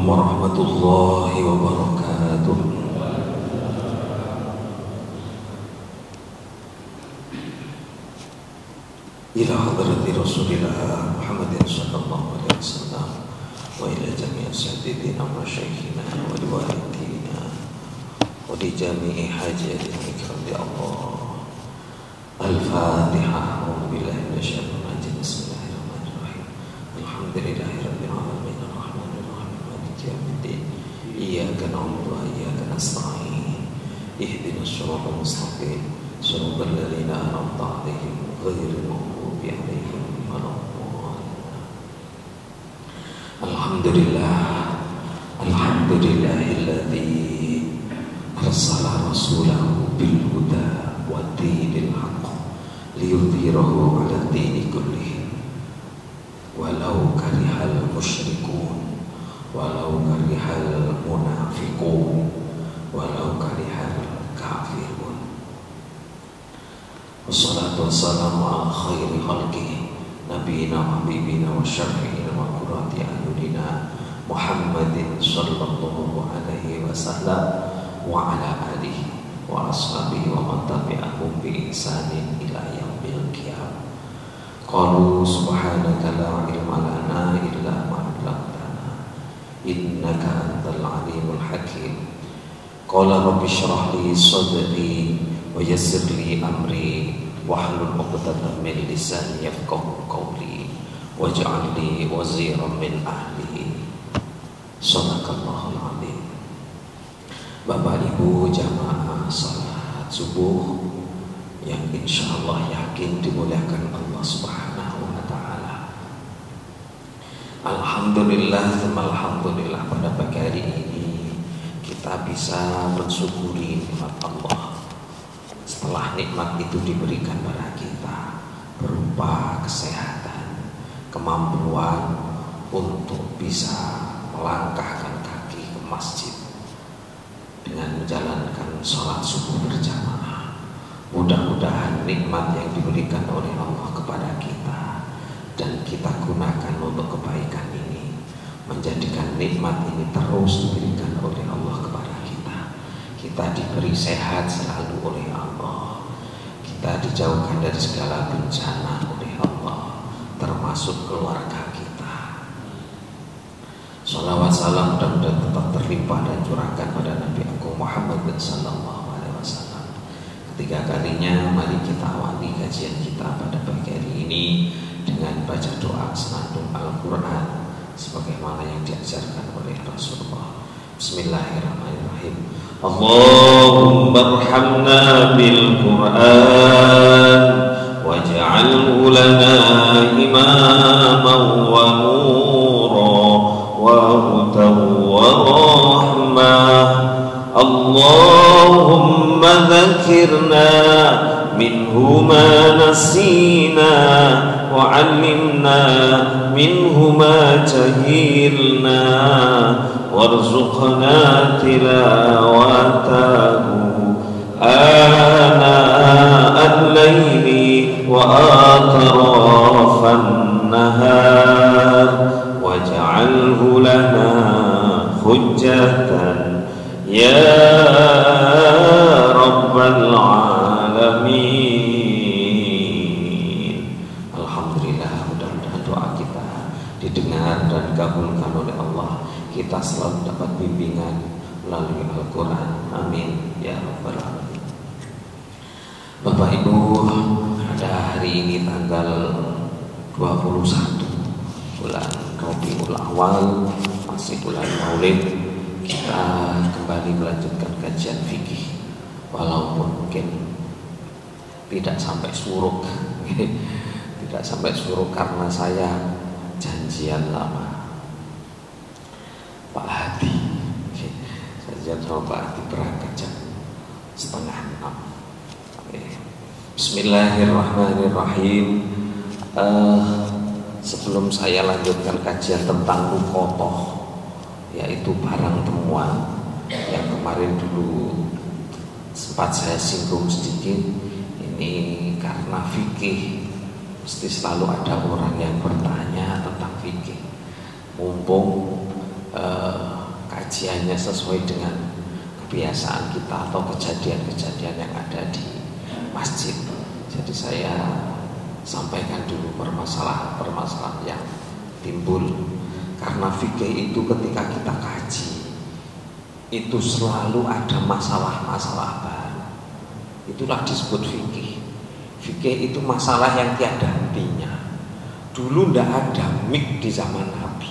warahmatullahi wabarakatuh. Ila hadrati Rasulillah Muhammadin sallallahu alaihi wasallam wa ila jami'i sayyidina wa masyayikhina wa liwalidina wa li jami'i hajatin ikram ya Allah. Al-Fatihah. A'udzu billahi minasyaitonir rajim. Bismillahirrahmanirrahim. Alhamdulillahirabbil alamin arrahmanir rahim maliki yaumiddin. Iyyaka na'budu wa iyyaka nasta'in. Ihdinas shiratal mustaqim. Shiratal ladzina an'amta 'alaihim ghairil maghdubi 'alaihim waladdallin. Alhamdulillah. Alhamdulillahilladzi arsala rasulahu bil huda wa dinil haqq liyudhhirahu 'ala dini kullih walau karihal musyrikun walau karihal munafiqun walau karihal kafirun. Wassalatu wassalamu ala khairi khalqih nabiyina habibina wa syafi'ina wa qurrati a'yunina Muhammadin sallallahu alaihi wasallam wa ala alihi wa ashabihi wa man tabi'ahum bi ihsanin ila yaumil qiyamah. Qalu subhanaka la ilma lana illa ma 'allamtana innaka antal alimul hakim. Qala rabbi shrah li sadri wa yassir li amri wahlul 'uqdatam min lisani yafqahu qawli waj'al li waziran min ahli. Shadaqallahul azim. Bapak Ibu jamaah salat subuh yang insyaallah yakin dimuliakan Allah Subhanahu wa taala. Alhamdulillah, alhamdulillah pada pagi hari ini kita bisa mensyukuri nikmat Allah. Setelah nikmat itu diberikan pada kita berupa kesehatan, kemampuan untuk bisa melangkahkan kaki ke masjid dengan menjalankan sholat subuh berjamaah. Mudah-mudahan nikmat yang diberikan oleh Allah kepada kita dan kita gunakan untuk kebaikan ini, menjadikan nikmat ini terus diberikan oleh Allah kepada kita. Kita diberi sehat selalu oleh Allah, kita dijauhkan dari segala bencana oleh Allah, termasuk keluarga kita. Salawat salam mudah-mudahan tetap terlimpah dan curahkan pada Nabi Agung Muhammad sallallahu alaihi wasallam. Ketiga kalinya mari kita awali kajian kita pada pagi hari ini dengan baca doa senandung Al-Quran sebagaimana yang diajarkan oleh Rasulullah. Bismillahirrahmanirrahim. Allahumma arhamna bil Quran waj'alhu lana imaman wa nuran wa hudan wa rahmah. Allahumma dzakirna minhu ma nasina wa 'allimna minhu ma jahilna warzuqna tilawatahu ana al-laili wa atrafan nahar waj'alhu lana hujjatan ya rabbal alamin. Alhamdulillah, mudah-mudahan doa kita didengar dan dikabulkan oleh Allah. Kita selalu dapat bimbingan melalui Al-Quran. Amin ya rabbal alamin. Bapak Ibu, pada hari ini tanggal 21 bulan Rabiul Awal, masih bulan Maulid, kita kembali melanjutkan kajian fikih. Walaupun mungkin tidak sampai suruk tidak sampai suruk karena saya janjian lama Pak Hadi, janjian sama Pak Hadi berangkat jam 5:30. Bismillahirrahmanirrahim. Sebelum saya lanjutkan kajian tentang luqotoh, yaitu barang temuan yang kemarin dulu sempat saya singgung sedikit, ini karena fikih mesti selalu ada orang yang bertanya tentang fikih. Mumpung kajiannya sesuai dengan kebiasaan kita atau kejadian-kejadian yang ada di masjid. Jadi saya sampaikan dulu permasalahan yang timbul karena fikih itu ketika kita kaji itu selalu ada masalah-masalah baru. Itulah disebut fikih. Fikih itu masalah yang tiada hentinya. Dulu ndak ada mik di zaman Nabi,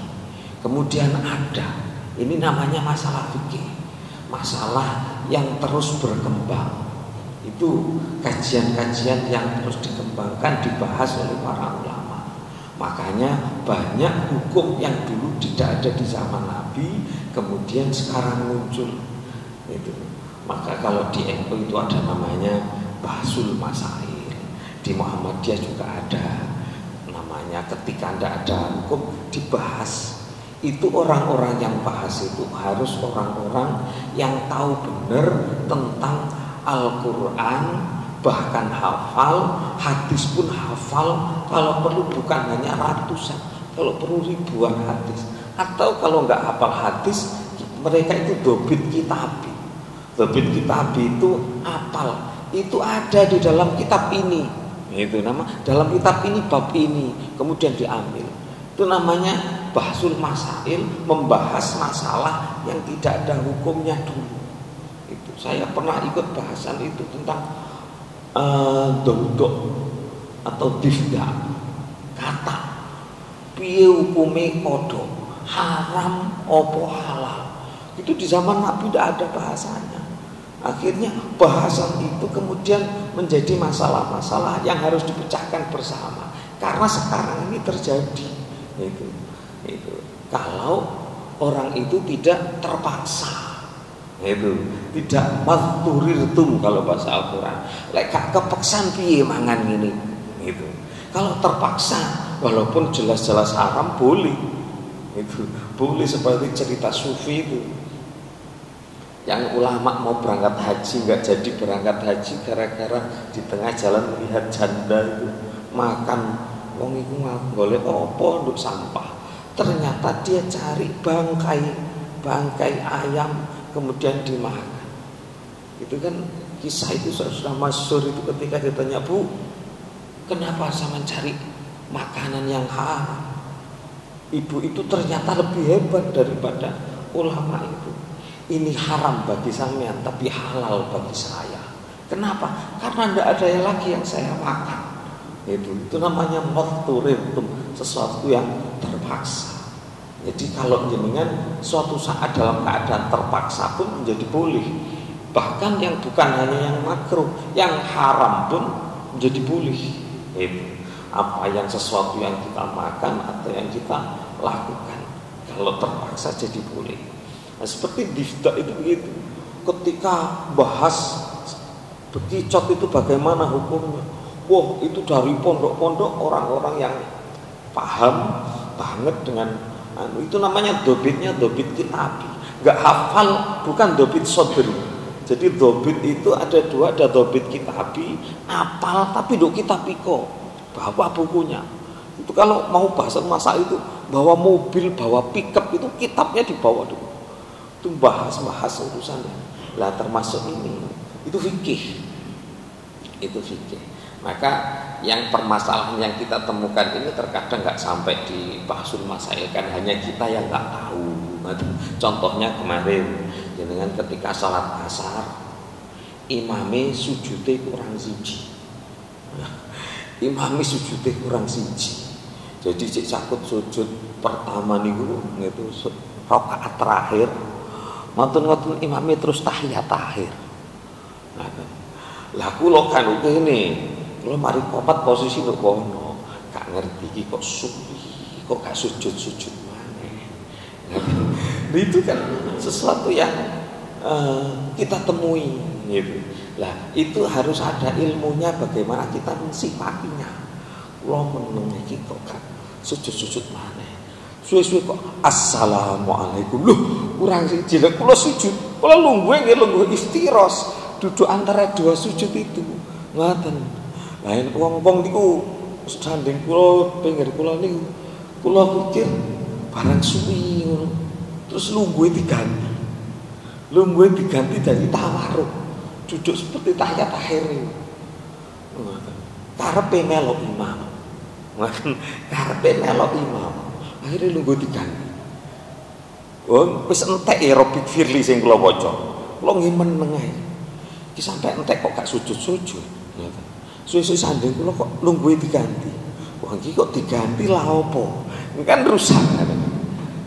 kemudian ada. Ini namanya masalah fikih, masalah yang terus berkembang. Itu kajian-kajian yang terus dikembangkan, dibahas oleh para ulama. Makanya banyak hukum yang dulu tidak ada di zaman Nabi kemudian sekarang muncul. Itu. Maka kalau di NU itu ada namanya Bahsul Masail. Di Muhammadiyah juga ada namanya ketika tidak ada hukum dibahas. Itu orang-orang yang bahas itu harus orang-orang yang tahu benar tentang Al-Quran, bahkan hafal, hadis pun hafal, kalau perlu bukan hanya ratusan, kalau perlu ribuan hadis. Atau kalau nggak hafal hadis, mereka itu dobit kitabi. Dobit kitabi itu hafal, itu ada di dalam kitab ini. Itu nama dalam kitab ini bab ini, kemudian diambil. Itu namanya Bahsul Masail, membahas masalah yang tidak ada hukumnya dulu. Itu saya pernah ikut bahasan itu tentang dodok atau difda, kata piye hukume kodok, haram opo halal. Itu di zaman Nabi tidak ada bahasanya. Akhirnya bahasan itu kemudian menjadi masalah-masalah yang harus dipecahkan bersama. Karena sekarang ini terjadi itu. Kalau orang itu tidak terpaksa, itu tidak mazdurirtum kalau bahasa Al-Quran. Lek gak kepeksan piye mangan ini. Itu. Kalau terpaksa, walaupun jelas-jelas haram boleh. Itu boleh seperti cerita sufi itu. Yang ulama mau berangkat haji nggak jadi berangkat haji gara-gara di tengah jalan melihat janda itu makan wong iku golek apa nduk sampah. Ternyata dia cari bangkai ayam kemudian dimakan. Itu kan kisah itu sudah masyhur itu ketika ditanya, "Bu, kenapa sama mencari makanan yang haram?" Ibu itu ternyata lebih hebat daripada ulama itu. Ini haram bagi sampean tapi halal bagi saya. Kenapa? Karena tidak ada yang lagi yang saya makan. Itu namanya mazdurirtum, sesuatu yang terpaksa. Jadi kalau jenengan suatu saat dalam keadaan terpaksa pun menjadi boleh. Bahkan yang bukan hanya yang makruh, yang haram pun menjadi boleh. Itu apa yang sesuatu yang kita makan atau yang kita lakukan kalau terpaksa jadi boleh. Nah, seperti difda itu begitu. Ketika bahas bekicot itu bagaimana hukumnya? Wah, itu dari pondok-pondok orang-orang yang paham banget dengan itu namanya dobitnya dobit kitabi. Gak hafal, bukan dobit sodri. Jadi dobit itu ada dua, ada dobit kitabi, hafal tapi do kitabiko, bawa bukunya. Itu kalau mau bahasa masa itu bawa mobil, bawa pickup itu kitabnya dibawa dulu. Itu bahas urusannya. Lah termasuk ini, itu fikih. Itu fikih. Maka yang permasalahan yang kita temukan ini terkadang nggak sampai di bahsul masail, kan hanya kita yang nggak tahu. Contohnya kemarin, dengan ketika sholat asar, imame sujudnya kurang siji. Imame sujudnya kurang siji. Jadi cek sakut sujud pertama niku gitu rakaat terakhir. Ngoten-ngoten imame terus tahiyat akhir. Lah kula kan kene, kula mari kopat posisi kok kono, gak ngerti iki kok suwi, kok gak sujud-sujud maneh. Nah, itu kan sesuatu yang kita temui gitu. Lah, itu harus ada ilmunya bagaimana kita mensifatinya. Kula meneng iki kok gak sujud-sujud maneh. Suwe-suwe kok assalamualaikum. Loh, kurang siji lek kula sujud. Kula lungguh iftiros, duduk antara dua sujud itu. Ngoten. Lah wong-wong niku sanding kula pinggir kula niku. Kula pikir barang suwi ngono. Terus Terus lungguhe diganti. Lungguhe diganti dari tawaruk. Duduk seperti tahiyat akhir niku. Karepe melok imam. Karepe melok imam. Akhirnya lungguh diganti. Oh, wis entek ya Robik Firly sing kula waca. Kula nggih meneng ae. Iki sampe entek kok gak sujud-sujud. Ngoten. Suwe-suwe sanding kula kok lungguhe diganti. Wah, iki kok diganti lah opo? Ini kan rusak kan.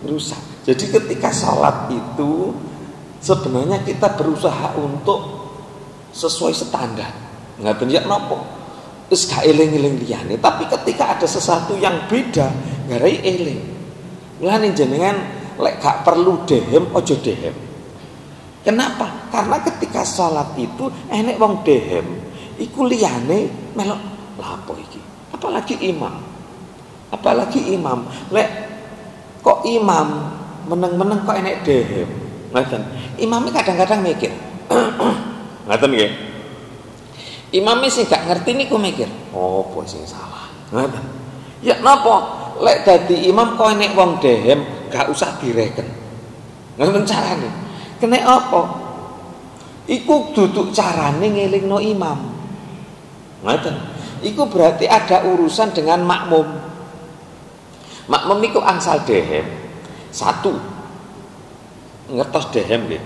Rusak. Jadi ketika salat itu sebenarnya kita berusaha untuk sesuai standar. Ngaten ya napa? Wis gak eling-eling liyane, tapi ketika ada sesuatu yang beda, garai eling. Mulane jenengan lek gak perlu dehem aja dehem. Kenapa? Karena ketika salat itu enek wong dehem, iku liyane melok lapo iki. Apalagi imam. Apalagi imam. Lek kok imam meneng-meneng kok enek dehem. Ngoten. Imamnya kadang-kadang mikir. Ngoten nggih. Imamnya sing gak ngerti niku mikir, opo sing salah. Ngoten. Ya napa? Lek dadi imam kok enek wong dehem, gak usah direken. Ngoten carane. Kene apa? Iku duduk carane ngelingno imam. Ngoten. Iku berarti ada urusan dengan makmum. Makmum niku angsal dehem. Satu. Ngertos dehem nggih.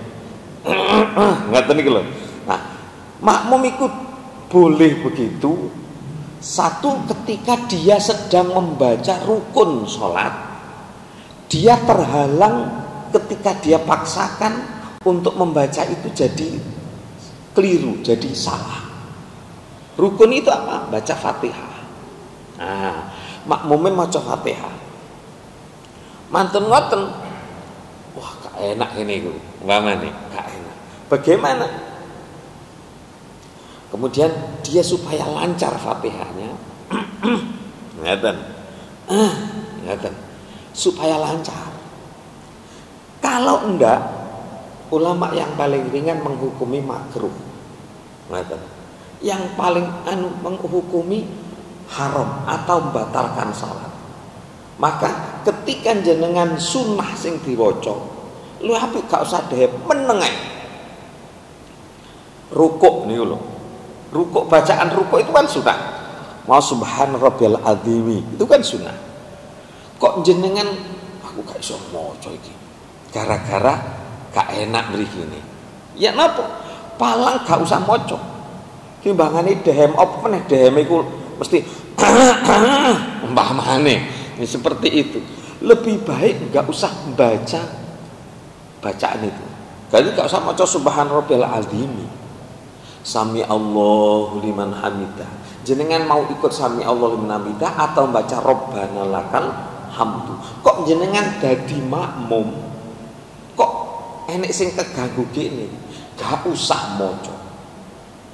Ngoten niku lho. Nah, makmum iku boleh begitu. Satu, ketika dia sedang membaca rukun sholat, dia terhalang ketika dia paksakan untuk membaca itu jadi keliru, jadi salah. Rukun itu apa? Baca Fatihah. Nah, makmumnya maca Fatihah. Mantun ngoten. Wah, gak enak ini gue. Umpamane, gak enak. Bagaimana? Kemudian dia supaya lancar Fatihahnya. Ngeten. Ngeten. Supaya lancar. Kalau enggak, ulama yang paling ringan menghukumi makruh. Ngeten. Yang paling menghukumi haram atau membatalkan salat. Maka ketika jenengan sunnah sing diwaca, lu apik gak usah dhewe meneng ae. Rukuk niku lho. Rukuk, bacaan rukuk itu kan sunnah. Mau subhan rabbiyal azimi itu kan sunnah. Kok jenengan aku gak iso maca iki. Gara-gara gak enak mriki. Ya napa? Palang gak usah maca. Timbangane dehem apa meneh dehem iku mesti umpamane seperti itu. Lebih baik enggak usah baca bacaan itu. Jadi enggak usah maca subhan rabbiyal azimi. Sami Allahu liman hamidah. Jenengan mau ikut sami Allahu liman hamidah atau baca Rabbana lakal hamdu. Kok jenengan dadi makmum? Kok enek sing keganggu gini? Gak usah maca.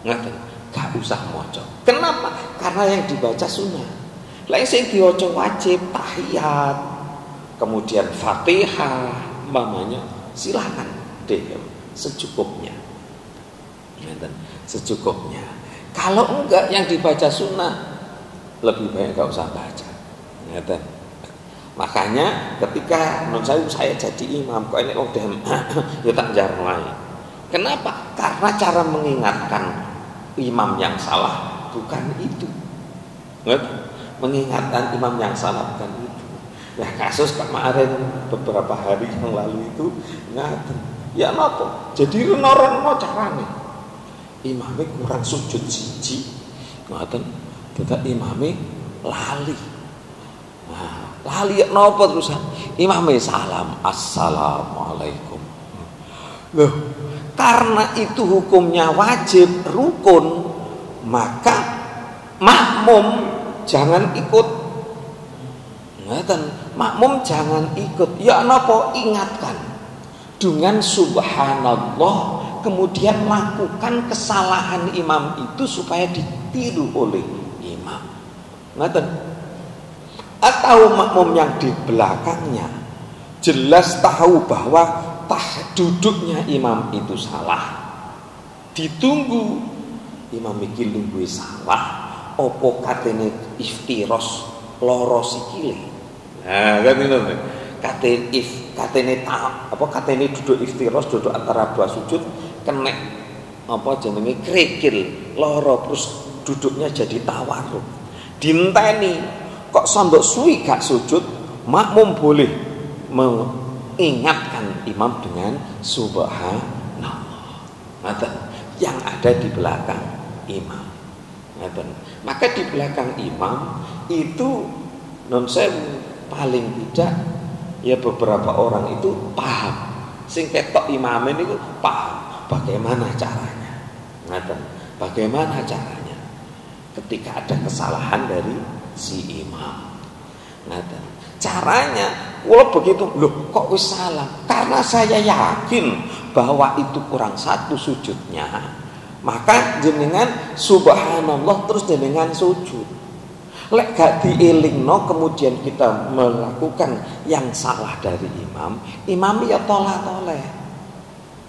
Ngaten, gak usah maca. Kenapa? Karena yang dibaca sunnah. Lah sing diwaca wajib tahiyat, kemudian Fatihah, mamanya silakan deh secukupnya. Ngaten. Secukupnya. Kalau enggak yang dibaca sunnah, lebih baik enggak usah baca. Ngeten. Makanya ketika saya jadi imam kok ini udah ya tak jarang. Kenapa? Karena cara mengingatkan imam yang salah bukan itu. Ngeten. Mengingatkan imam yang salah bukan itu. Nah, kasus kemarin beberapa hari yang lalu itu ngaten. Ya napa? Jadi reno-reno carane. Imame kurang sujud siji, ngoten, dadak imame lali. Nah, lali napa terusan? Imame salam, assalamualaikum. Loh, karena itu hukumnya wajib rukun, maka makmum jangan ikut. Ngoten, makmum jangan ikut. Ya napa? Ingatkan dengan subhanallah. Kemudian lakukan kesalahan imam itu supaya ditiru oleh imam. Ngaten. Atau makmum yang di belakangnya jelas tahu bahwa duduknya imam itu salah. Ditunggu imam iki lungguhe salah, opo katene iftiros loro sikile. Nah, kan ngono. katene duduk iftiros, duduk antara dua sujud kena krikil loro, terus duduknya jadi tawarruk. Dinteni kok sondok suwi gak sujud, makmum boleh mengingatkan imam dengan subhanallah. Ngaten, yang ada di belakang imam. Ngaten. Maka di belakang imam itu non sewu paling tidak ya beberapa orang itu paham. Sing ketok imam ini paham bagaimana caranya. Ngaten, bagaimana caranya ketika ada kesalahan dari si imam. Ngaten. Caranya kalau begitu, loh kok wis salah? Karena saya yakin bahwa itu kurang satu sujudnya, maka jenengan subhanallah terus jenengan sujud. Lek gak dielingno kemudian kita melakukan yang salah dari imam ya toleh.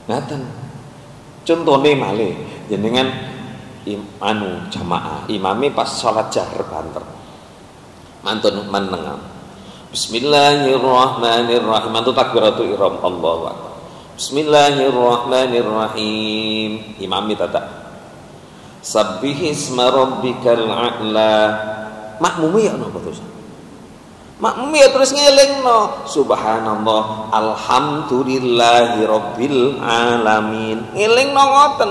Ngaten. Contohnya malih jenengan jamaah, imami pas sholat jahar banter. Mantun menengah. Bismillahirrahmanirrahim. Mantun takbiratul ihram, Allahu akbar. Bismillahirrahmanirrahim. Imami tata. Sabbihisma rabbikal a'la. Makmumi ya napa terus? Makmumi ya terus ngelingno subhanallah alhamdulillahi rabbil alamin. Ngelingno ngoten.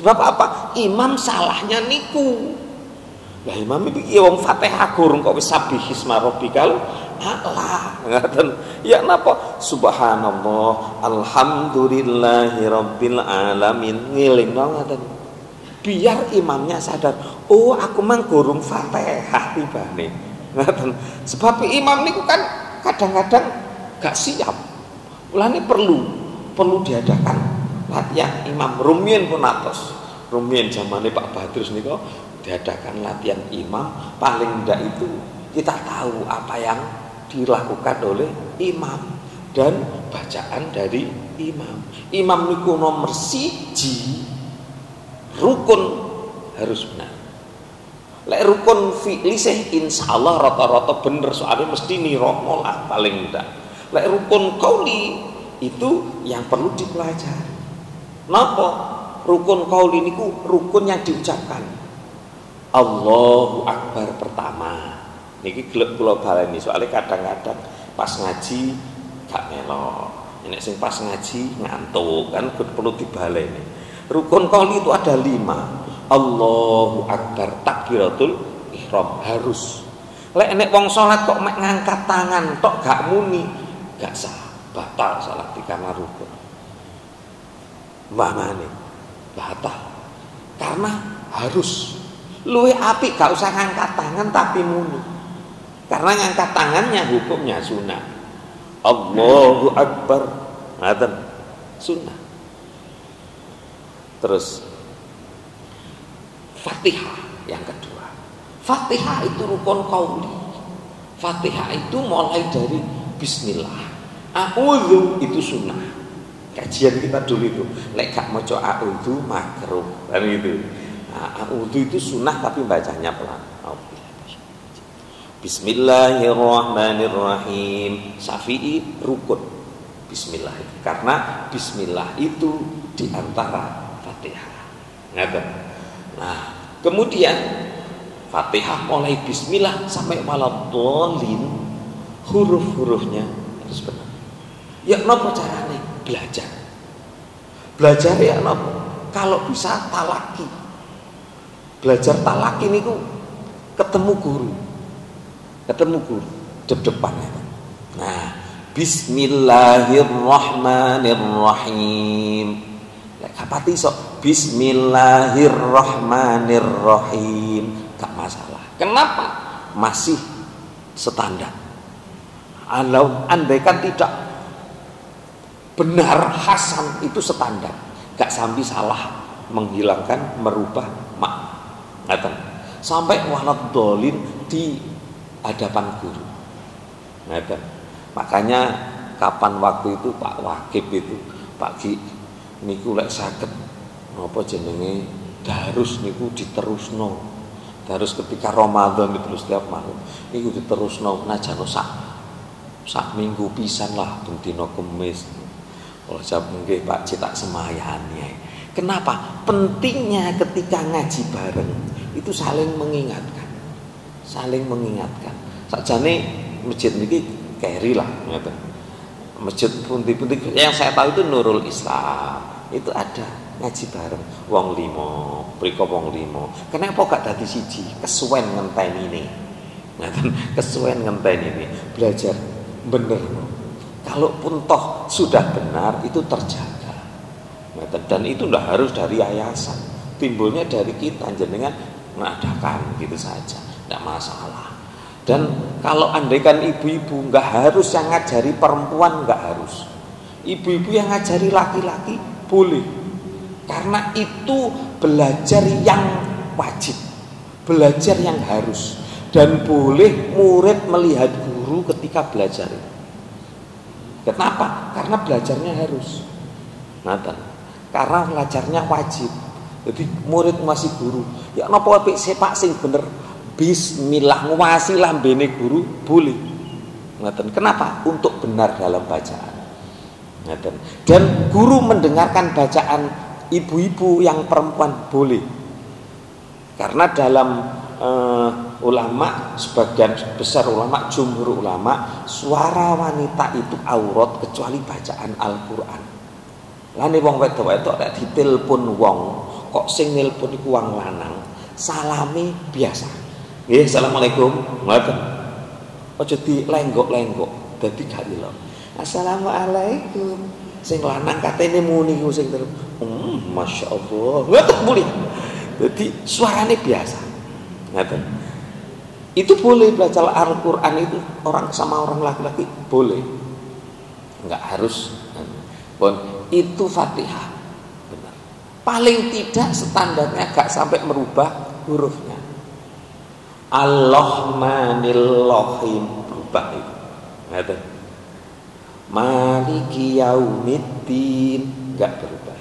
Sebab apa? Imam salahnya niku. Lah imam iki wong Fatihah gurung kok wis sabbihisma rabbikal a'la. Ngaten. Ya napa? Subhanallah alhamdulillahi rabbil alamin. Ngelingno ngoten. Biar imamnya sadar, oh aku mang gurung Fatihah tibane. Ngaten. Sebab imam niku kan kadang-kadang gak siap. Mulane perlu diadakan latihan imam. Rumiyin pun atos. Rumiyin zamane Pak Badrus niku diadakan latihan imam, paling enggak itu kita tahu apa yang dilakukan oleh imam dan bacaan dari imam. Imam niku nomor siji rukun harus benar. Lek rukun fi'li insyaallah rata-rata bener, soalnya mesti niromo lah paling enggak. Lek rukun qauli itu yang perlu dipelajari. Napa? Rukun qauli niku rukun yang diucapkan. Allahu Akbar pertama. Niki kula baleni soalnya kadang-kadang pas ngaji gak melok. Nek sing pas ngaji ngantuk kan perlu dibaleni. Rukun qauli itu ada 5. Allahu Akbar takbiratul ihram harus. Lek nek wong salat kok mek ngangkat tangan tok gak muni, gak sah, batal salat karena rukun. Mbahane batal. Karena harus. Luwih apik gak usah ngangkat tangan tapi muni. Karena ngangkat tangannya hukumnya sunnah. Allahu Akbar ngaten sunnah. Terus Fatihah yang kedua. Fatihah itu rukun qauli. Fatihah itu mulai dari bismillah. A'udzu itu sunnah. Kajian kita dulu itu lek gak maca a'udzu makruh kan gitu. A'udzu itu sunnah tapi bacanya pelan. Bismillahirrahmanirrahim. Syafi'i rukun bismillah itu. Karena bismillah itu diantara Fatihah. Ngaten. Nah, kemudian Fatihah mulai bismillah sampai waladhdallin huruf-hurufnya harus benar. Ya napa carane? Belajar. Belajar ya napa? Kalau bisa talaki. Belajar talaki niku ketemu guru depannya. Nah, bismillahirrahmanirrahim. Lek kapati sok bismillahirrahmanirrahim gak masalah. Kenapa? Masih standar. Andaikan tidak benar hasan itu standar, gak sampai salah menghilangkan merubah makna. Ngaten. Sampai waladhdallin di hadapan guru. Ngaten. Makanya kapan waktu itu Pak Wakib itu Pak Ki niku lek saged napa jenenge darus niku diterusno. Darus ketika Ramadan itu setiap malam niku diterusno najan sak sak minggu pisan lah ben dina Kemis. Kalau jawab nggih Pak cetak semayani. Kenapa? Pentingnya ketika ngaji bareng itu saling mengingatkan. Saling mengingatkan. Sakjane masjid niki keri lah ngoten. Masjid pundi-pundi yang saya tahu itu Nurul Islam. Itu ada ngaji bareng wong 5, priko wong 5. Kenapa gak dadi siji? Kesuwen ngenteni ini. Ngoten, kesuwen ngenteni ini. Belajar bener. Kalaupun toh sudah benar itu terjaga. Dan itu tidak harus dari yayasan, timbulnya dari kita jenengan mengadakan gitu saja, tidak masalah. Dan kalau andaikan ibu-ibu nggak harus yang ngajari perempuan, nggak harus. Ibu-ibu yang ngajari laki-laki boleh, karena itu belajar yang wajib, belajar yang harus, dan boleh murid melihat guru ketika belajar. Kenapa? Karena belajarnya harus. Karena belajarnya wajib. Jadi murid masih guru. Ya napa apik sepak sing bener. Bismillah nguwasi lambene guru boleh. Kenapa? Untuk benar dalam bacaan. Dan guru mendengarkan bacaan ibu-ibu yang perempuan boleh. Karena dalam ulama, sebagian besar ulama, jumhur ulama, suara wanita itu aurat kecuali bacaan Al-Qur'an. Lane wong wedok-wedok nek ditelepon wong, kok sing nelpon iku wong lanang, salame biasa. Nggih, asalamualaikum. Ngoten. Aja dilenggok-lenggok, dadi gak ilok. Assalamualaikum. Sing lanang katene muni ku sing telepon. Masyaallah. Ngoten muli. Jadi suaranya biasa. Ngoten. Itu boleh belajar Al-Qur'an itu orang sama orang laki-laki boleh. Enggak harus. Pun itu Fatihah. Benar. Paling tidak standarnya enggak sampai merubah hurufnya. Ar-Rahmanir-Rahim berubah itu. Ngoten. Maliki yaumiddin enggak berubah.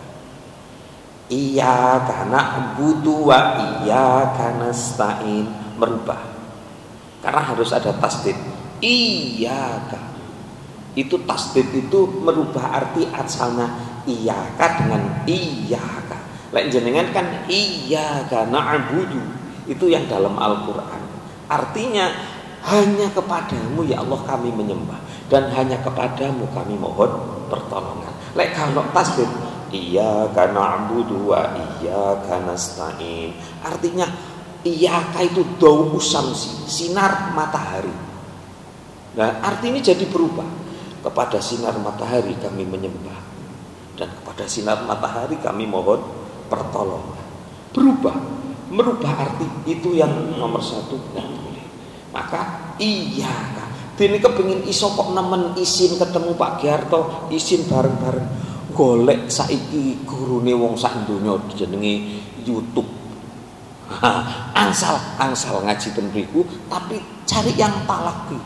Iyyaka na'budu wa iyyaka nasta'in merubah. Karena harus ada tasdid. Iyyaka. Itu tasdid itu merubah arti asalnya iyyaka dengan iyyaka. Lain jenengan kan iyyaka na'budu. Itu yang dalam Al-Qur'an. Artinya hanya kepadamu ya Allah kami menyembah dan hanya kepadamu kami mohon pertolongan. Lek kalau tasdid iyyaka na'budu wa iyyaka nasta'in. Artinya iyyaka itu dawu syamsi, sinar matahari. Nah, artinya jadi berubah. Kepada sinar matahari kami menyembah dan kepada sinar matahari kami mohon pertolongan. Berubah, merubah arti itu yang nomor satu tidak boleh. Maka iyyaka. Dene kepengin iso kok nemen isin ketemu Pak Giarto, isin bareng-bareng. Golek saiki gurune wong sak donya jenenge YouTube. Angsal ngaji ten mriku tapi cari yang talaki.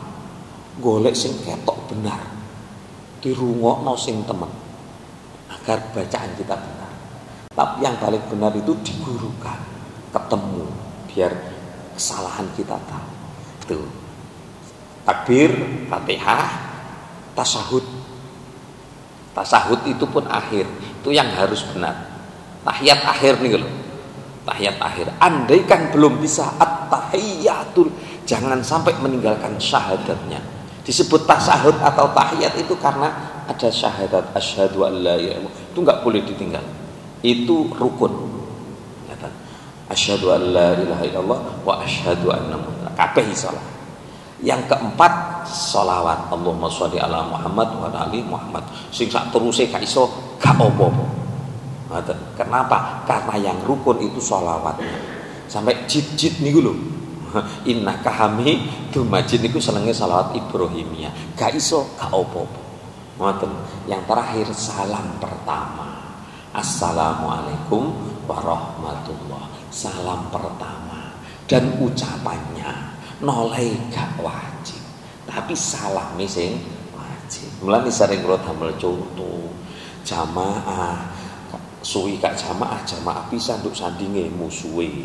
Golek sing ketok benar. Dirungokno sing temen. Agar bacaan kita benar. Tapi yang paling benar itu digurukan, ketemu biar kesalahan kita tahu. Tuh. Takbir, Fatihah, tasyahud. Tasahud itu pun akhir, itu yang harus benar. Tahiyat akhir nih loh. Tahiyat akhir. Andaikan belum bisa at-tahiyatul, jangan sampai meninggalkan syahadatnya. Disebut tasahud atau tahiyat itu karena ada syahadat asyhadu an la ilaha illallah. Itu enggak boleh ditinggal. Itu rukun. Asyhadu an la ilaha illallah wa asyhadu anna Muhammadan. Kabeh salat. Yang keempat sholawat. Allahumma sholli ala Muhammad wa ala ali Muhammad. Sing sak teruse gak iso gak apa-apa. Kenapa? Karena yang rukun itu sholawatnya. Sampai jid-jid niku lho. Innaka hamidum majid niku senenge sholawat Ibrahimiyah. Gak iso gak apa-apa. Ngoten. Yang terakhir salam pertama. Assalamualaikum warahmatullah. Salam pertama dan ucapannya nolai gak wajib, tapi salame sing wajib. Mulane sering kula damel contoh jamaah suwi gak jamaah pisan nduk sandinge musuhe.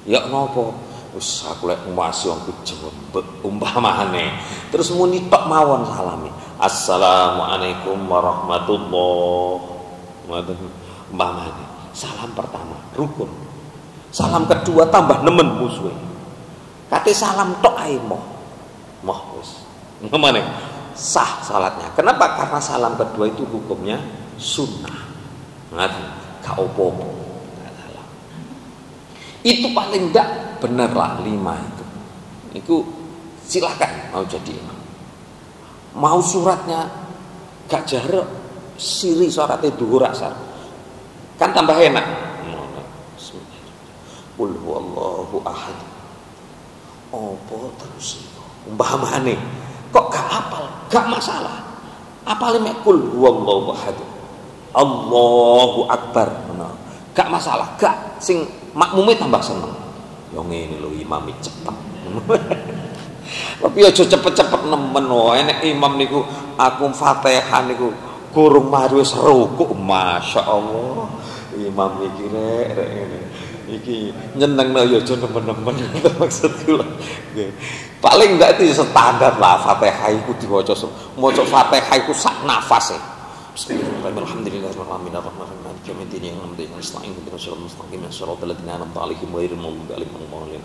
Ya napa? Wis aku lek masih wong jembek umpamane. Terus muni tok mawon salami. Assalamualaikum warahmatullahi wabarakatuh. Umpamane. Salam pertama rukun. Salam kedua tambah nemen musuhe. Kate salam tok ae moh wis. Umpamane sah salatnya. Kenapa? Karena salam kedua itu hukumnya sunnah. Ngaten, gak opo-opo. Itu paling enggak bener lah 5 itu. Itu silakan mau jadi imam. Mau suratnya gak jarak, siri suratnya dhuwur asar. Kan tambah enak. Qul huwallahu ahad. Opo terus itu? Umpamane kok gak apal, gak masalah. Apale mek qul huwallahu ahad. Allahu akbar. Gak masalah, gak sing makmume tambah seneng. Yo ngene lho imam cepet. Tapi aja cepet-cepet nemen wae nek imam niku aku Fatihah niku kurung mari wis rukuk, masyaallah. Imam iki rek ngene. Iki nyenengno yo aja nemen-nemen maksudku lho. Nggih. Paling enggak itu standar lah Fatihah iku diwaca. Maca Fatihah iku sak nafase. Bismillahirrahmanirrahim. Alhamdulillahirrahmanirrahim. Kemudian yang namanya nasta'in dengan syarat mustaqim syaratal ladzina an'amta 'alaihim ghairil maghdubi 'alaihim waladdallin.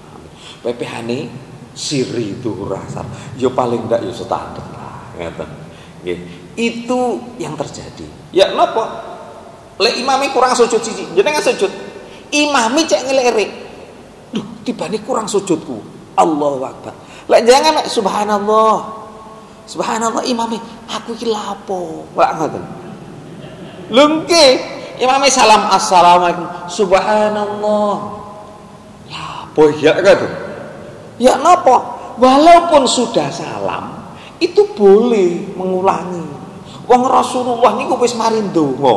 PPH-ne siri itu rasar. Ya paling ndak ya standar lah, ngeten. Nggih. Itu yang terjadi. Ya napa? Lek imame kurang sujud siji, jenengan sujud. Imame cek ngelirik. Duh, tibane kurang sujudku. Allahu akbar. Lek jangan lek subhanallah. Subhanallah imame, aku iki lapo? Lak ngoten. Lho nggih, imame salam assalamualaikum. Subhanallah. Lapo ya kan? Ya napa? Walaupun sudah salam, itu boleh mengulangi. Wong Rasulullah niku wis mari ndonga.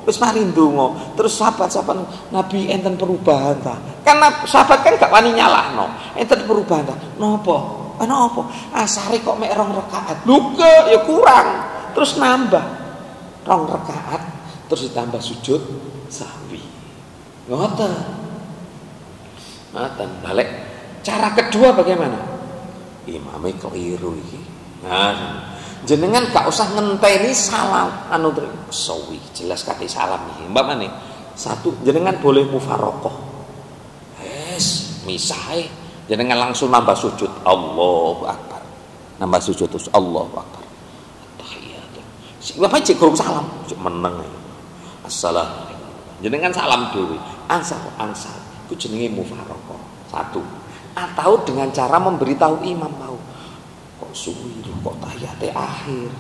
Wis mari ndonga. Terus sahabat-sahabat Nabi enten perubahan ta. Karena sahabat kan gak wani nyalahno. Enten perubahan ta. Napa? Ana apa? Asare kok mek 2 rakaat. Lho ya kurang. Terus nambah 2 rakaat, terus ditambah sujud sahwi. Ngoten. Ngoten. Balik. Cara kedua bagaimana? Imame keliru iki. Nah, jenengan gak usah ngenteni salam anu sawi, jelas kate salam iki. Mbak nih, satu jenengan boleh mufarokoh. Misah jenengan langsung nambah sujud Allahu akbar. Nambah sujud terus Allahu akbar. Tahiyat. Bapak cek kurang salam, cek meneng. Assalamualaikum. Jenengan salam dhewe. Ansal. Ku jenenge mufarokoh. Satu. Atau dengan cara memberitahu imam mau. Kok suwi kok tahiyate akhir.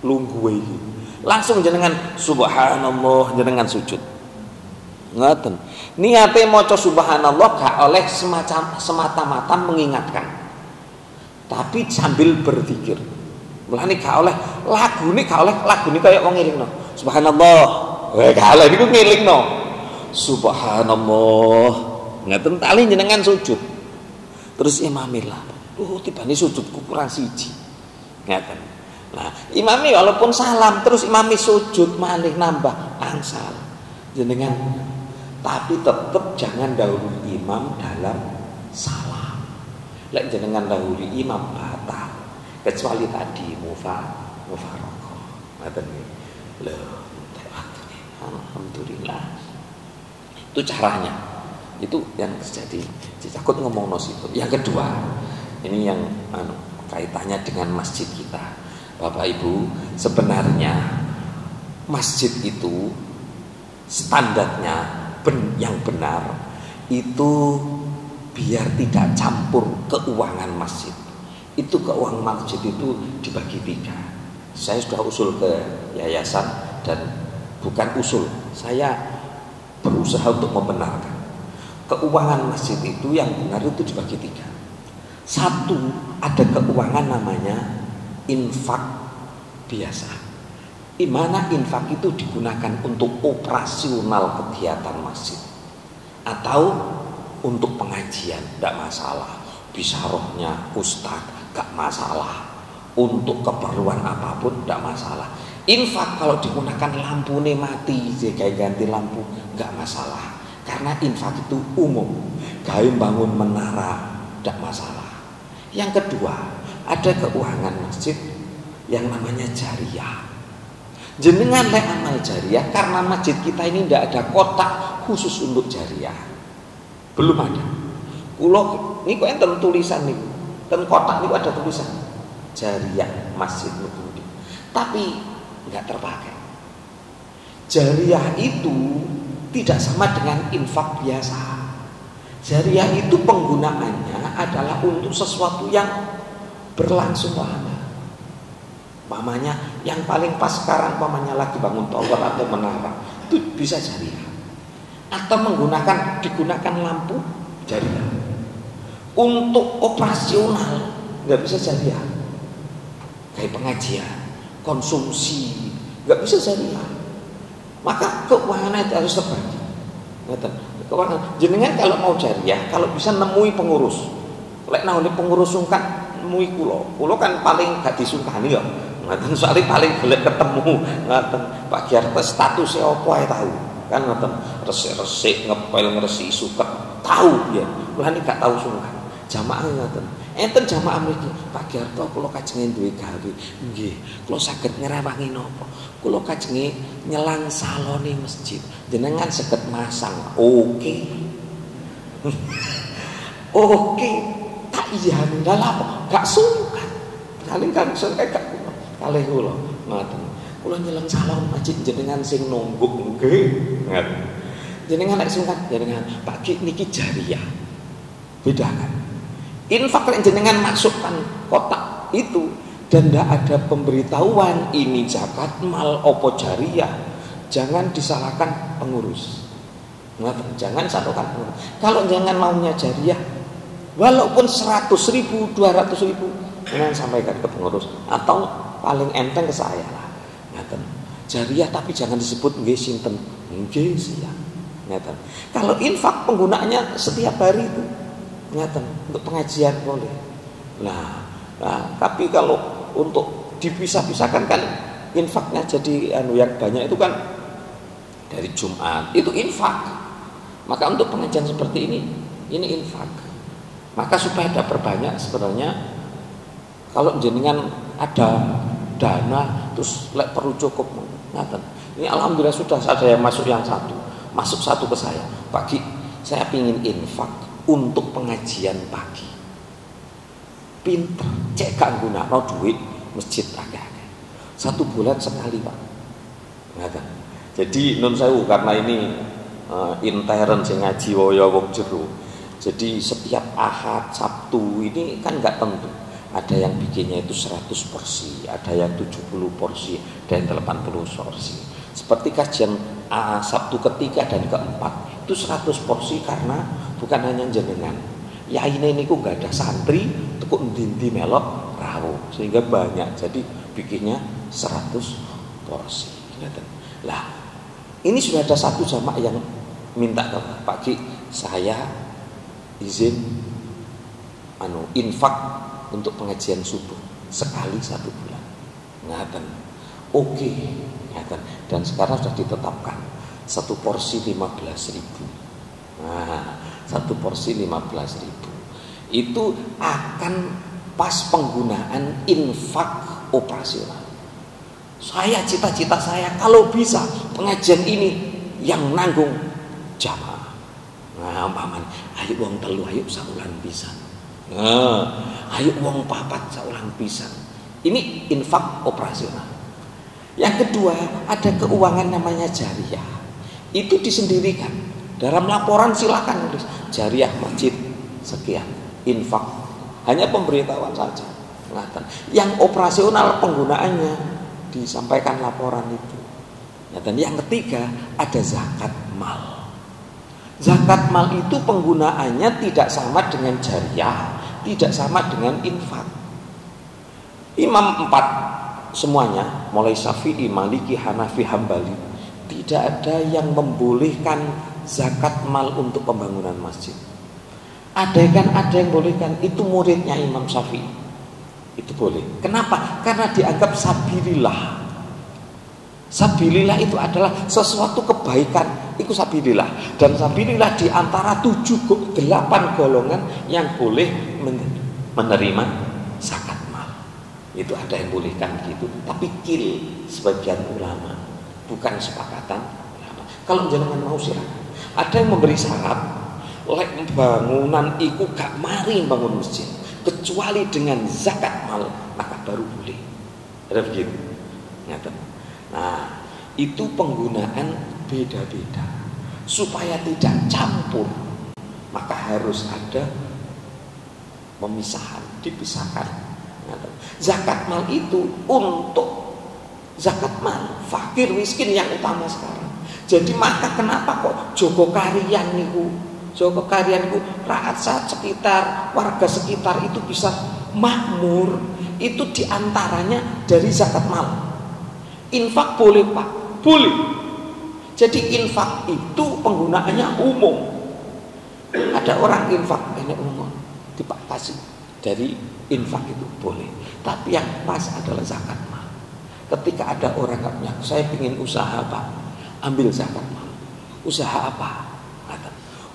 Lungguhe iki. Langsung jenengan subhanallah jenengan sujud. Ngoten. Niate maca subhanallah gak oleh semata-mata mengingatkan. Tapi sambil berzikir. Mulane gak oleh lagune kaya wong ngelingno. Subhanallah. Gak oleh niku ngelingno. Subhanallah. Ngoten tali jenengan sujud. Terus imamilah. Tibane sujudku kurang siji. Ngoten. Nah, imami walaupun salam terus imami sujud malih nambah angsal. Jenengan tapi tetap jangan dahului imam dalam salam. Lek jenengan dahului imam batal. Kecuali tadi mufarokoh. Ngoten nggih. Lho, alhamdulillah. Itu caranya. Itu yang terjadi. Takut ngomong situ. Yang kedua, ini yang kaitannya dengan masjid kita. Bapak Ibu, sebenarnya masjid itu standarnya yang benar itu biar tidak campur keuangan masjid. Itu keuangan masjid itu dibagi 3. Saya sudah usul ke yayasan dan bukan usul, saya berusaha untuk membenarkan. Keuangan masjid itu yang benar itu dibagi 3. Satu, ada keuangan namanya infak biasa. Di mana infak itu digunakan untuk operasional kegiatan masjid atau untuk pengajian, tidak masalah. Bisa rohnya ustadz, gak masalah. Untuk keperluan apapun, tidak masalah. Infak kalau digunakan lampu nih mati, kayak ganti lampu, gak masalah. Karena infak itu umum. Kayak bangun menara tidak masalah. Yang kedua, ada keuangan masjid yang namanya jariyah. Jenengan lek amal jariyah, karena masjid kita ini tidak ada kotak khusus untuk jariyah. Belum ada. Kulo niku enten tulisan niku. Ten kotak niku ada tulisan jariyah Masjid Nubudi. Tapi enggak terpakai. Jariyah itu tidak sama dengan infak biasa. Jariyah itu penggunaannya adalah untuk sesuatu yang berlangsung lama. Pamannya yang paling pas sekarang, pamannya lagi bangun tower atau menara, itu bisa jariyah. Atau digunakan lampu, jariyah. Untuk operasional nggak bisa jariyah. Kayak pengajian, konsumsi, nggak bisa jariyah. Maka keuangannya harus terbagi. Keuangan jenengan kalau mau jariyah, kalau bisa nemui pengurus. Lek naune pengurus sungkan nemui kulo kan paling gak disungkani ya. Ngaten soalnya paling golek ketemu. Ngaten Pak Giarte statusnya apa ae tahu. Kan ngaten resik-resik ngepel ngresi suket tahu ya. Mulane gak tahu sungkan. Jamaah ngaten. Enten jamaah mriki, Pak Giarte kula kajenge duwe gawe. Nggih, kula saged ngrewangi napa? Kula kajenge nyelang salone masjid. Jenengan saged masang. Oke. Oke. Tak iyane lha apa? Gak sungkan. Paling kan sungkan gak kula. Kalih kula ngoten. Kula nyelang salon masjid jenengan sing nungguk nggih. Ngoten. Jenengan nek sungkan jenengan Pak Ki niki jariyah. Bedakan. Infak yang jenengan masukkan kotak itu dan tidak ada pemberitahuan ini zakat mal opo jariyah, jangan disalahkan pengurus. Jangan salahkan pengurus. Kalau jangan maunya jariyah, walaupun 100.000, 200.000, jangan sampaikan ke pengurus atau paling enteng ke saya lah. Jariyah tapi jangan disebut nggih sinten, nggih siap. Kalau infak penggunaannya setiap hari itu. Untuk pengajian boleh. Nah, tapi kalau untuk dipisah-pisahkan kan infaknya jadi yang banyak itu kan dari Jumat itu infak. Maka untuk pengajian seperti ini infak. Maka supaya ada perbanyak sebenarnya kalau jenengan ada dana terus lek perlu cukup ngaten. Ini alhamdulillah sudah ada yang masuk satu ke saya. Pagi saya pingin infak untuk pengajian pagi. Pinter, cek gak gunakno duit masjid agak-agak. 1 bulan sekali, Pak. Ngaten. Jadi nun sewu karena ini intern sing ngaji waya wong jero. Jadi setiap Ahad, Sabtu ini kan enggak tentu. Ada yang bikinnya itu 100 porsi, ada yang 70 porsi, dan 80 porsi. Seperti kajian Sabtu ketiga dan keempat itu 100 porsi karena bukan hanya jenengan. Ya ini niku enggak ada santri tekuk ndi melok rawuh sehingga banyak. Jadi bikinnya 100 porsi. Lah, ini sudah ada satu jamaah yang minta ke Pak Ki, saya izin infak untuk pengajian subuh sekali 1 bulan. Ngaten. Oke, ngaten. Dan sekarang sudah ditetapkan 1 porsi 15.000. Nah, 1 porsi 15.000. Itu akan pas penggunaan infak operasional. Cita-cita saya kalau bisa pengajian ini yang nanggung jamaah. Nah, paman, ayo wong telu ayo saulan pisan. Ayo wong papat saulan pisan. Ini infak operasional. Yang kedua, ada keuangan namanya jariyah. Itu disendirikan. Dalam laporan silakan nulis jariyah masjid sekian, infak. Hanya pemberitahuan saja. Yang operasional penggunaannya disampaikan laporan itu. Dan yang ketiga ada zakat mal. Zakat mal itu penggunaannya tidak sama dengan jariyah, tidak sama dengan infak. Imam 4 semuanya, mulai Syafi'i, Maliki, Hanafi, Hambali, tidak ada yang membolehkan zakat mal untuk pembangunan masjid. Ada yang bolehkan, itu muridnya Imam Syafi'i. Itu boleh. Kenapa? Karena dianggap sabilillah. Sabilillah itu adalah sesuatu kebaikan, itu sabilillah. Dan sabilillah di antara 8 golongan yang boleh menerima zakat mal. Itu ada yang bolehkan gitu, tapi sebagian ulama, bukan sepakatan ulama. Kalau jenengan mau silakan. Ada yang memberi syarat, lek bangunan iku gak mari bangun masjid kecuali dengan zakat mal, maka baru boleh. Ada begitu. Nah, itu penggunaan beda-beda supaya tidak campur, maka harus ada pemisahan, dipisahkan. Zakat mal itu untuk zakat mal fakir miskin yang utama sekarang. Jadi maka kenapa kok Joko Karian niku rakyat sekitar, warga sekitar itu bisa makmur, itu diantaranya dari zakat mal. Infak boleh Pak, boleh. Jadi infak itu penggunaannya umum. Ada orang infak ini umum, dipakasi dari infak itu boleh. Tapi yang pas adalah zakat mal. Ketika ada orang nggak punya, saya ingin usaha Pak, ambil zakat mal. Usaha apa?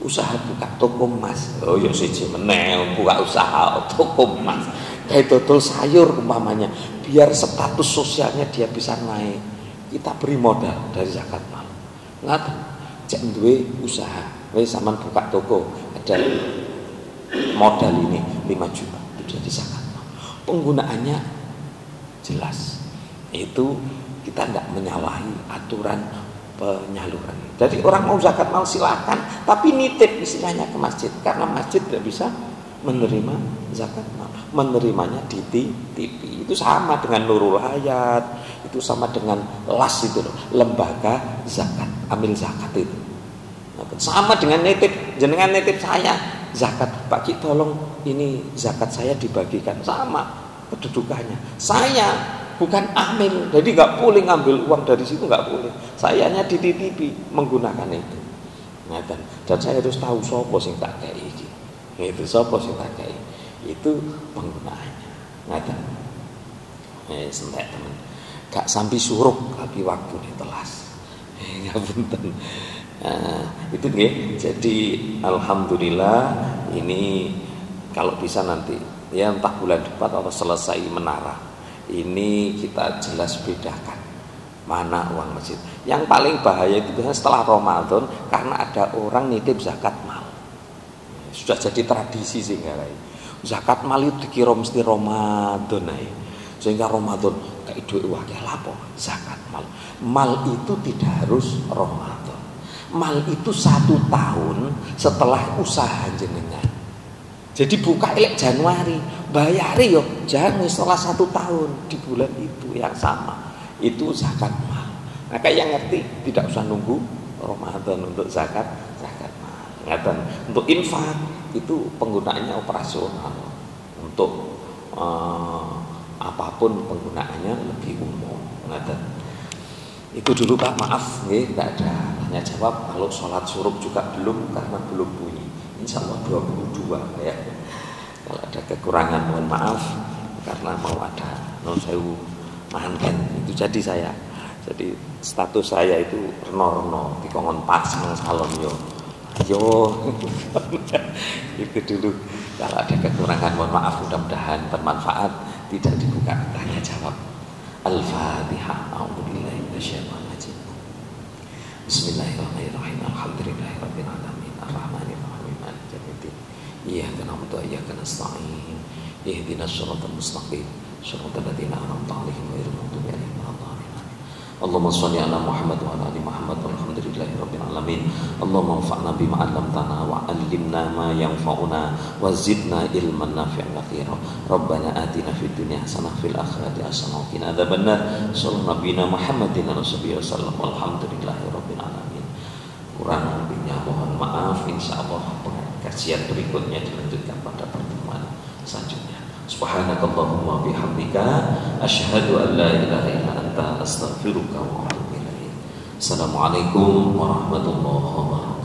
Usaha buka toko emas. Oh ya siji meneh buka usaha toko emas. Kayak dodol sayur umpamanya, biar status sosialnya dia bisa naik. Kita beri modal dari zakat mal. Ngaten, cek duwe usaha, wis sampean buka toko, ada modal ini 5 juta, itu jadi zakat mal. Penggunaannya jelas. Itu kita tidak menyalahi aturan penyaluran. Jadi orang mau zakat mal silakan, tapi nitip istilahnya ke masjid, karena masjid tidak bisa menerima zakat mal. Menerimanya di TV. Itu sama dengan Nurul Hayat, itu sama dengan LAS itu loh, lembaga zakat, ambil zakat itu. Sama dengan nitip, jenengan nitip saya zakat, Pak Ki tolong ini zakat saya dibagikan, sama kedudukannya. Saya bukan amil, jadi nggak boleh ngambil uang dari situ, nggak boleh. Saya hanya dititipi menggunakan itu. Dan saya harus tahu sopo sing tak kayak iki. Itu sopo sing tak kayak. Itu penggunaannya. Ngaten. Sentek teman. Gak sampai suruh tapi waktu ditelas. Ngapunten. Itu nggih. Jadi alhamdulillah ini kalau bisa nanti ya entah bulan depan atau selesai menara. Ini kita jelas bedakan mana uang masjid. Yang paling bahaya itu biasanya setelah Ramadan karena ada orang nitip zakat mal. Sudah jadi tradisi sehingga zakat mal itu dikira mesti Ramadan ae. Sehingga Ramadan kayak duit wakil lapo zakat mal. Mal itu tidak harus Ramadan. Mal itu 1 tahun setelah usaha jenengan. Jadi buka elek Januari, bayari yo jangan setelah 1 tahun di bulan itu yang sama. Itu zakat mal. Nah, kayak yang ngerti tidak usah nunggu Ramadan untuk zakat mal. Ngaten. Untuk infak itu penggunaannya operasional. Untuk apapun penggunaannya lebih umum. Ngaten. Itu dulu Pak, maaf nggih, tidak ada tanya jawab. Kalau sholat surup juga belum karena belum bunyi. Insya Allah 22 ya. Kalau ada kekurangan mohon maaf karena mau ada non sewu manten itu jadi saya. Jadi status saya itu reno-reno dikongkon pas nang salon yo. Ayo. Itu dulu. Kalau ada kekurangan mohon maaf, mudah-mudahan bermanfaat, tidak dibuka tanya jawab. Al-Fatihah. A'udzubillahi minasyaitonir rajim. Bismillahirrahmanirrahim. Alhamdulillahirabbil alamin. Arrahmanirrahim. Maliki yaumiddin. Iyyaka na'budu wa iyyaka nasta'in. Ihdinas shiratal mustaqim. Shiratal ladzina an'amta 'alaihim ghairil maghdubi 'alaihim waladdallin. Allahumma shalli ala Muhammad wa ala ali Muhammad walhamdulillahirabbil alamin. Allahumma anfa'na bima 'allamtana wa 'allimna ma yanfa'una wa zidna ilman nafi'an katsiran. Rabbana atina fid dunya hasanah fil akhirati hasanah wa qina adzabannar. Sallallahu nabiyana Muhammadin wasallam walhamdulillahirabbil alamin. Kurang lebihnya mohon maaf, insyaallah kajian berikutnya dilanjutkan pada pertemuan selanjutnya. Subhanakallahumma bihamdika asyhadu an la ilaha illa anta astaghfiruka wa atubu ilaik. Assalamualaikum warahmatullahi wabarakatuh.